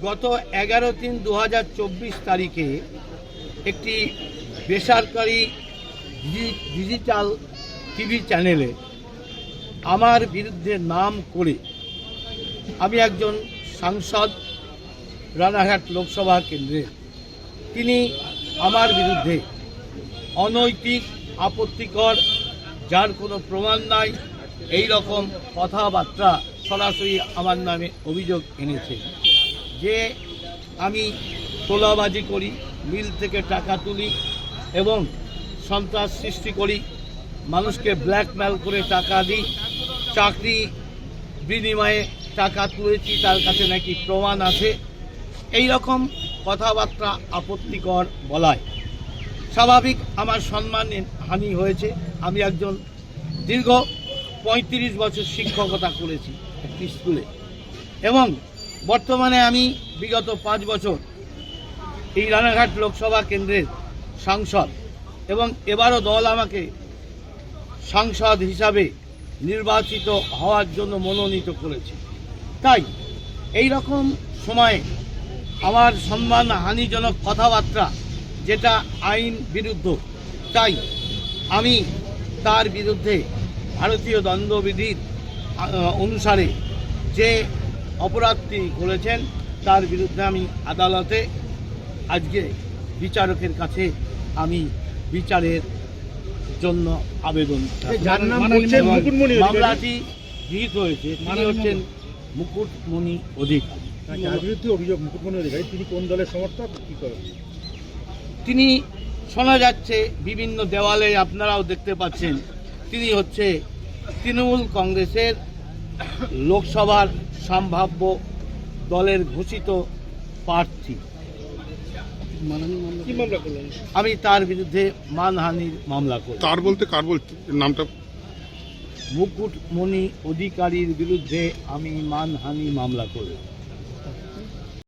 গত 11/3/2024 তারিখে একটি বেসরকারি ডিজিটাল টিভি চ্যানেলে আমার বিরুদ্ধে নাম করে আমি একজন সাংসদ রানাঘাট লোকসভা কেন্দ্রে, তিনি আমার বিরুদ্ধে অনৈতিক, আপত্তিকর, যার কোনো প্রমাণ নাই, এই রকম কথাবার্তা সরাসরি আমার নামে অভিযোগ এনেছে যে আমি তোলাবাজি করি, মিল থেকে টাকা তুলি এবং সন্ত্রাস সৃষ্টি করি, মানুষকে ব্ল্যাকমেল করে টাকা দিই, চাকরি বিনিময়ে টাকা তুলেছি, তার কাছে নাকি প্রমাণ আছে। এই রকম কথাবার্তা আপত্তিকর বলায় স্বাভাবিক আমার সম্মান হানি হয়েছে। আমি একজন দীর্ঘ 35 বছর শিক্ষকতা করেছি একটি স্কুলে এবং বর্তমানে আমি বিগত 5 বছর এই রানাঘাট লোকসভা কেন্দ্রের সাংসদ এবং এবারও দল আমাকে সাংসদ হিসাবে নির্বাচিত হওয়ার জন্য মনোনীত করেছে। তাই এই রকম সময়ে আমার সম্মান হানিজনক কথাবার্তা, যেটা আইন বিরুদ্ধ, তাই আমি তার বিরুদ্ধে ভারতীয় দণ্ডবিধির অনুসারে যে অপরাধটি করেছেন তার বিরুদ্ধে আমি আদালতে আজকে বিচারকের কাছে আমি বিচারের জন্য আবেদন। মামলাটি গৃহীত হয়েছে, তিনি হচ্ছেন মুকুটমণি অধিকারী। অভিযোগ মুকুটমণি অধিকারী, তিনি কোন দলের সমর্থক, কি করেন? তিনি, শোনা যাচ্ছে বিভিন্ন দেওয়ালে, আপনারাও দেখতে পাচ্ছেন, তিনি হচ্ছে তৃণমূল কংগ্রেসের লোকসভার সম্ভাব্য দলের ঘোষিত প্রার্থী। আমি তার বিরুদ্ধে মানহানির মামলা করি। তার বলতে কার বলতে নামটা? মুকুটমণি অধিকারীর বিরুদ্ধে আমি মানহানি মামলা করি।